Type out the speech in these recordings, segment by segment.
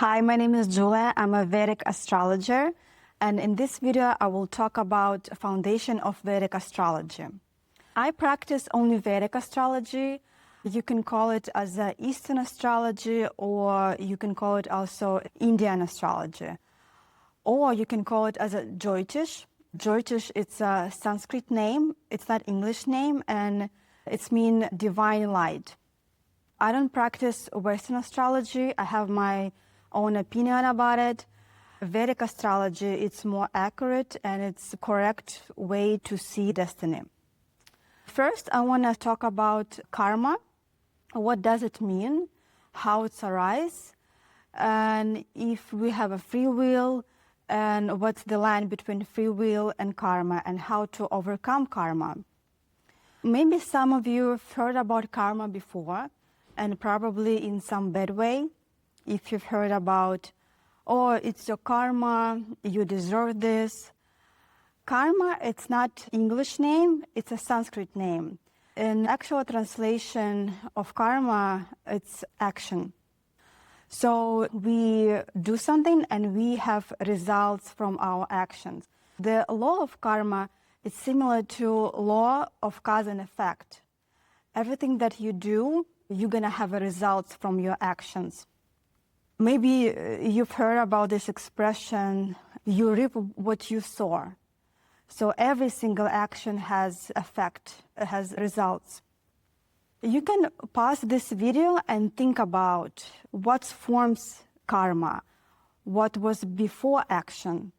Hi, my name is Julia. I'm a Vedic astrologer, and in this video I will talk about foundation of Vedic astrology. I practice only Vedic astrology. You can call it as Eastern astrology, or you can call it also Indian astrology, or you can call it as a Jyotish. Jyotish, it's a Sanskrit name, it's not English name, and it's mean divine light. I don't practice Western astrology. I have my own opinion about it. Vedic astrology, it's more accurate and it's the correct way to see destiny. First, I want to talk about karma. What does it mean? How it's arise? And if we have a free will, and what's the line between free will and karma, and how to overcome karma. Maybe some of you have heard about karma before, and probably in some bad way. If you've heard about, oh, it's your karma, you deserve this. Karma, it's not English name, it's a Sanskrit name. In actual translation of karma, it's action. So we do something and we have results from our actions. The law of karma is similar to law of cause and effect. Everything that you do, you're gonna have a results from your actions. Maybe you've heard about this expression, you reap what you sow. So every single action has effect, has results. You can pause this video and think about what forms karma, what was before action.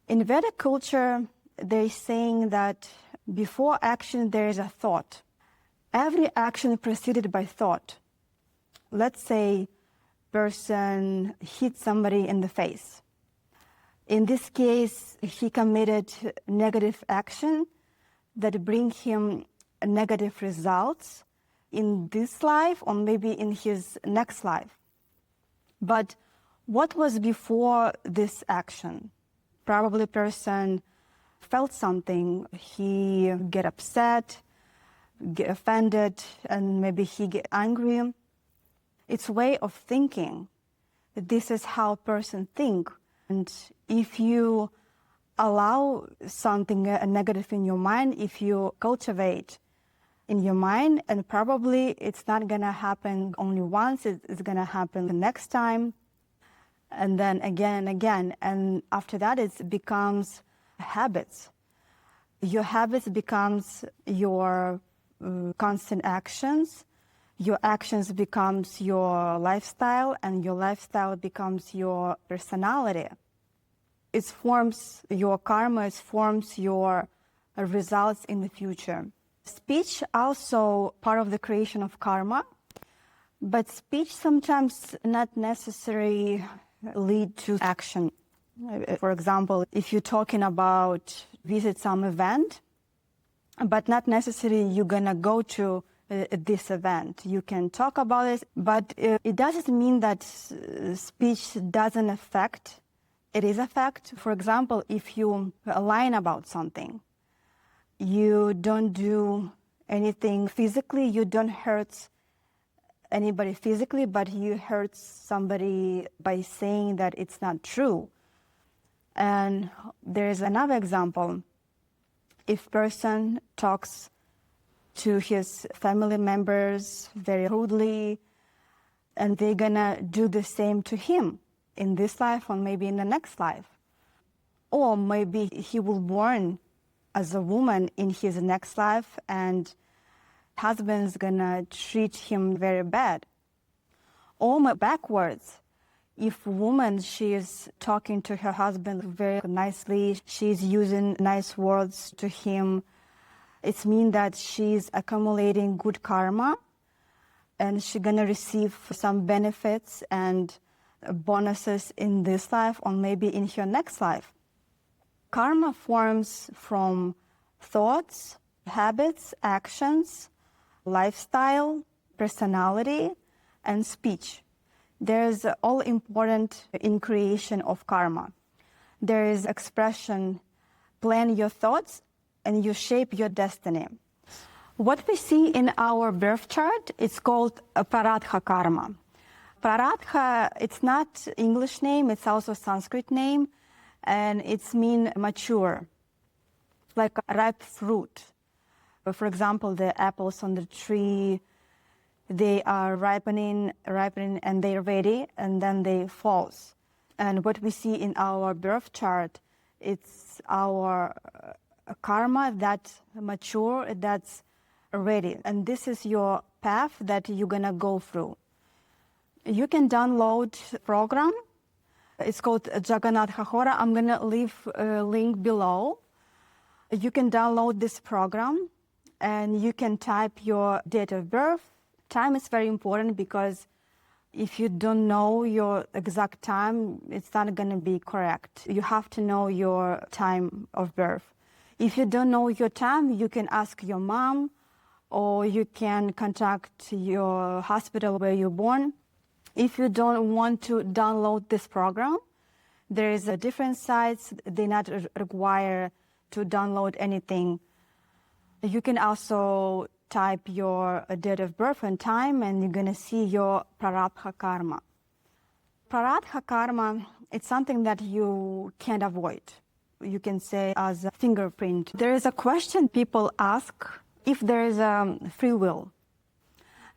In Vedic culture, they're saying that before action there is a thought. Every action preceded by thought. Let's say person hit somebody in the face. In this case, he committed negative action that bring him negative results in this life or maybe in his next life. But what was before this action? Probably person felt something, he get upset, get offended, and maybe he get angry. It's way of thinking. This is how a person think. And if you allow something negative in your mind, if you cultivate in your mind, and probably it's not gonna happen only once, it's gonna happen the next time, and then again and again. And after that, it becomes habits. Your habits becomes your constant actions. Your actions becomes your lifestyle, and your lifestyle becomes your personality. It forms your karma, it forms your results in the future. Speech also part of the creation of karma, but speech sometimes not necessarily lead to action. For example, if you're talking about visit some event, but not necessarily you're gonna go to this event. You can talk about it, but it doesn't mean that speech doesn't affect. It is a fact. For example, if you lie about something, you don't do anything physically, you don't hurt anybody physically, but you hurt somebody by saying that it's not true. And there's another example. If person talks to his family members very rudely, and they're gonna do the same to him in this life or maybe in the next life. Or maybe he will born as a woman in his next life and husband's gonna treat him very bad. Or backwards, if a woman, she is talking to her husband very nicely, she's using nice words to him, it means that she's accumulating good karma and she's gonna receive some benefits and bonuses in this life or maybe in her next life. Karma forms from thoughts, habits, actions, lifestyle, personality, and speech. There's all important in creation of karma. There is expression, plan your thoughts, and you shape your destiny. What we see in our birth chart is called Prarabdha karma. Prarabdha, it's not English name, it's also Sanskrit name, and it's mean mature, like a ripe fruit. For example, the apples on the tree, they are ripening, and they're ready, and then they falls. And what we see in our birth chart, it's our karma that's mature, that's ready. And this is your path that you're gonna go through. You can download a program. It's called Jagannath Hora. I'm gonna leave a link below. You can download this program and you can type your date of birth. Time is very important because if you don't know your exact time, it's not gonna be correct. You have to know your time of birth. If you don't know your time, you can ask your mom, or you can contact your hospital where you're born. If you don't want to download this program, there is a different sites. They not require to download anything. You can also type your date of birth and time, and you're gonna see your Prarabdha karma. Prarabdha karma, it's something that you can't avoid. You can say as a fingerprint. There is a question people ask if there is a free will.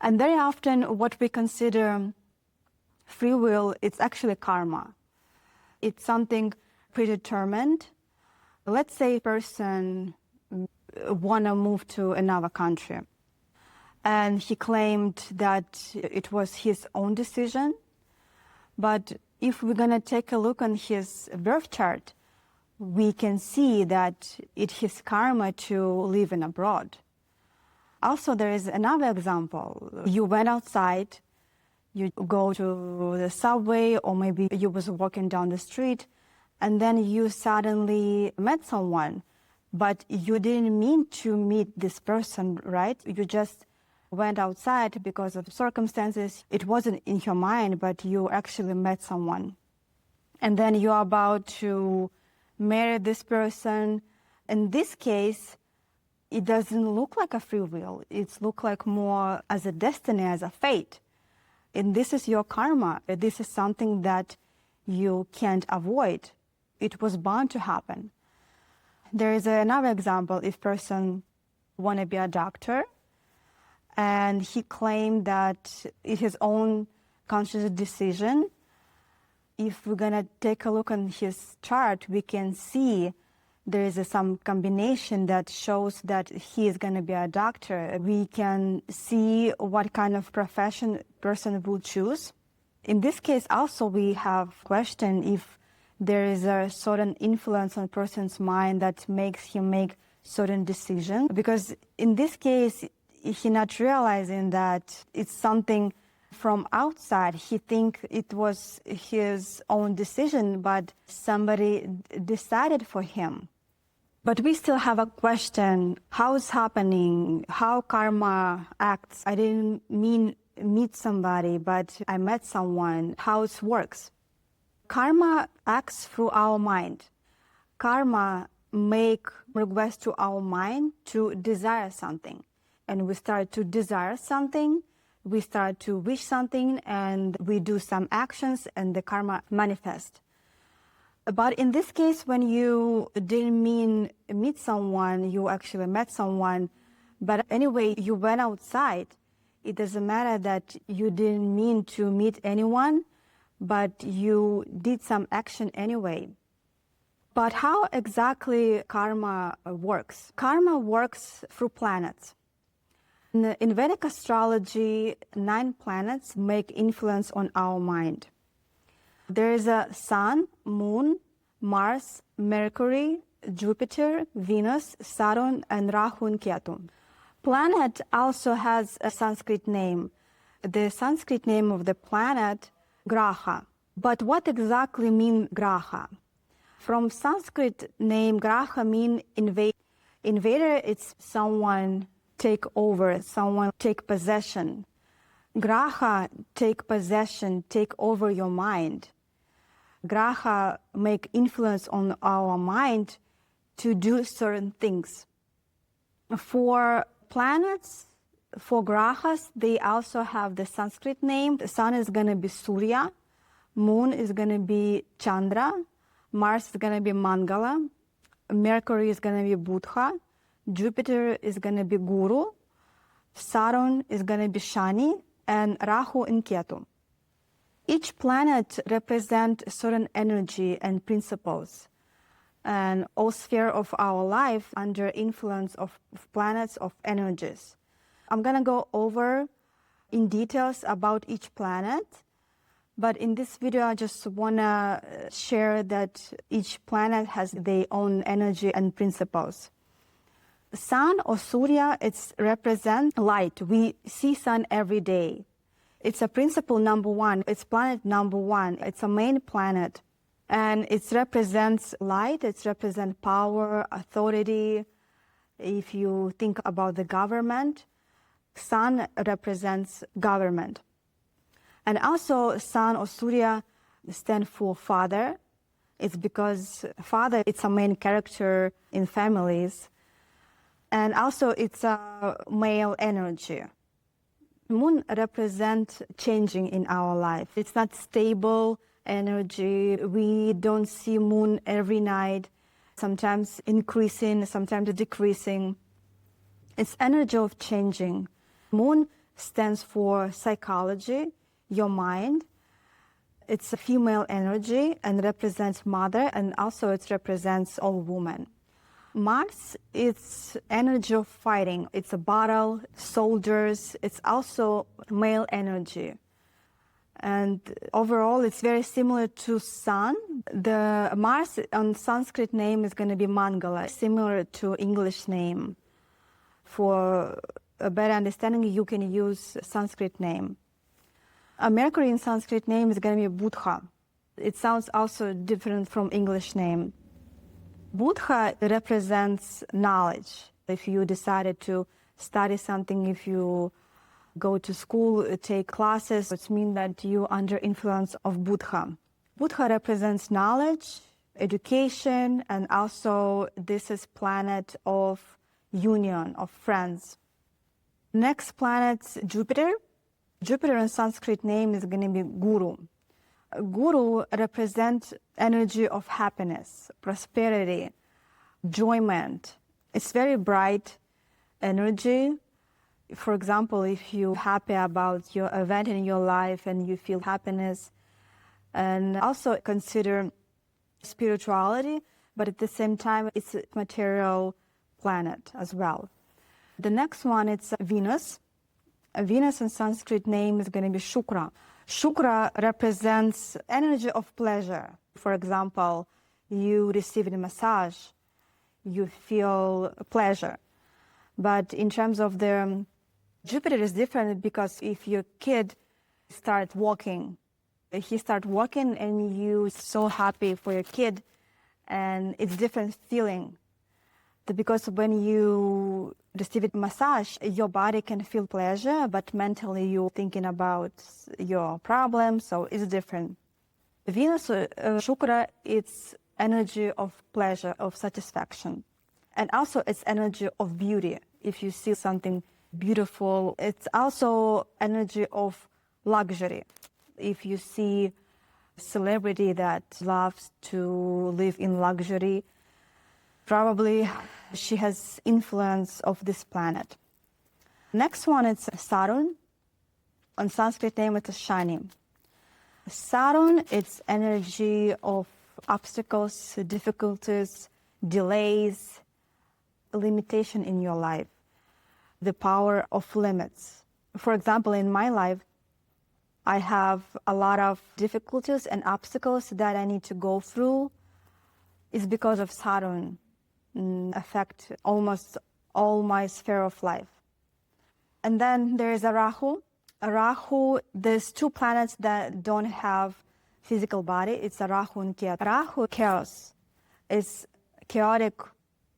And very often what we consider free will, it's actually karma. It's something predetermined. Let's say a person wanna move to another country, and he claimed that it was his own decision. But if we're gonna take a look on his birth chart, we can see that it's his karma to live in abroad. Also, there is another example. You went outside, you go to the subway, or maybe you was walking down the street, and then you suddenly met someone, but you didn't mean to meet this person, right? You just went outside because of circumstances. It wasn't in your mind, but you actually met someone. And then you're about to marry this person. In this case, it doesn't look like a free will. It looks like more as a destiny, as a fate. And this is your karma. This is something that you can't avoid. It was bound to happen. There is another example. If person want to be a doctor, and he claimed that it's his own conscious decision. If we're gonna take a look on his chart, we can see there is some combination that shows that he is gonna be a doctor. We can see what kind of profession person will choose. In this case, also we have question if there is a certain influence on person's mind that makes him make certain decision. Because in this case, he not realizing that it's something from outside. He think it was his own decision, but somebody decided for him. But we still have a question, how it's happening, how karma acts. I didn't mean meet somebody, but I met someone, how it works. Karma acts through our mind. Karma make request to our mind to desire something. And we start to desire something, we start to wish something, and we do some actions, and the karma manifests. But in this case, when you didn't mean meet someone, you actually met someone. But anyway, you went outside. It doesn't matter that you didn't mean to meet anyone, but you did some action anyway. But how exactly karma works? Karma works through planets. In Vedic astrology, 9 planets make influence on our mind. There is a Sun, Moon, Mars, Mercury, Jupiter, Venus, Saturn, and Rahu Ketu. Planet also has a Sanskrit name. The Sanskrit name of the planet, Graha. But what exactly mean Graha? From Sanskrit name, Graha mean invade. Invader, it's someone take over, someone take possession. Graha take possession, take over your mind. Graha make influence on our mind to do certain things. For planets, For grahas, they also have the Sanskrit name. The sun is going to be Surya, moon is going to be Chandra, Mars is going to be Mangala, Mercury is going to be Buddha, Jupiter is going to be Guru, Saturn is going to be Shani, and Rahu and Ketu. Each planet represents a certain energy and principles, and all sphere of our life under influence of planets, of energies. I'm going to go over in details about each planet, but in this video I just want to share that each planet has their own energy and principles. Sun or Surya, it represents light. We see sun every day. It's a principle number one. It's planet number one. It's a main planet. And it represents light. It represents power, authority. If you think about the government, sun represents government. And also sun or Surya stand for father. It's because father, it's a main character in families. And also it's a male energy. Moon represents changing in our life. It's not stable energy. We don't see moon every night, sometimes increasing, sometimes decreasing. It's energy of changing. Moon stands for psychology, your mind. It's a female energy and represents mother, and also it represents all women. Mars, it's energy of fighting. It's a battle, soldiers. It's also male energy. And overall, it's very similar to Sun. The Mars on Sanskrit name is going to be Mangala, similar to English name. For a better understanding, you can use Sanskrit name. Mercury in Sanskrit name is going to be Buddha. It sounds also different from English name. Buddha represents knowledge. If you decided to study something, if you go to school, take classes, it means that you're under influence of Buddha. Buddha represents knowledge, education, and also this is planet of union, of friends. Next planet, Jupiter. Jupiter in Sanskrit name is going to be Guru. Guru represents energy of happiness, prosperity, enjoyment. It's very bright energy. For example, if you're happy about your event in your life and you feel happiness, and also consider spirituality, but at the same time, it's a material planet as well. The next one, it's Venus. Venus in Sanskrit name is going to be Shukra. Shukra represents energy of pleasure. For example, you receive a massage, you feel pleasure. But in terms of the Jupiter is different because if your kid starts walking, he starts walking and you're so happy for your kid, and it's different feeling. Because when you receive a massage, your body can feel pleasure, but mentally you're thinking about your problems, so it's different. Venus, Shukra, it's energy of pleasure, of satisfaction. And also it's energy of beauty. If you see something beautiful, it's also energy of luxury. If you see a celebrity that loves to live in luxury, probably she has influence of this planet. Next one is Saturn. On Sanskrit name, it's Shani. Saturn, it's energy of obstacles, difficulties, delays, limitation in your life, the power of limits. For example, in my life, I have a lot of difficulties and obstacles that I need to go through. It's because of Saturn. Affect almost all my sphere of life. And then there is a Rahu. Rahu, there's two planets that don't have physical body. It's a Rahu and Ketu. Rahu, chaos. It's chaotic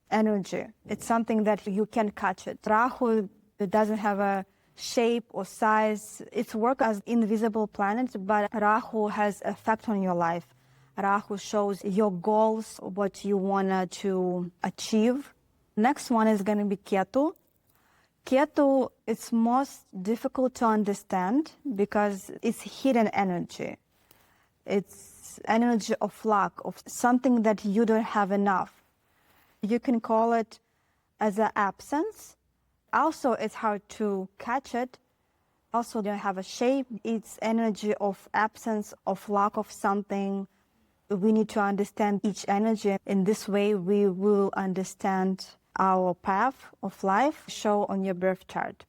energy. It's something that you can catch it. Rahu, it doesn't have a shape or size. It's work as invisible planet, but Rahu has effect on your life. Rahu shows your goals, what you want to achieve. Next one is going to be Ketu. Ketu is most difficult to understand because it's hidden energy. It's energy of lack, of something that you don't have enough. You can call it as an absence. Also, it's hard to catch it. Also, don't have a shape. It's energy of absence, of lack of something. We need to understand each energy. In this way, we will understand our path of life shown on your birth chart.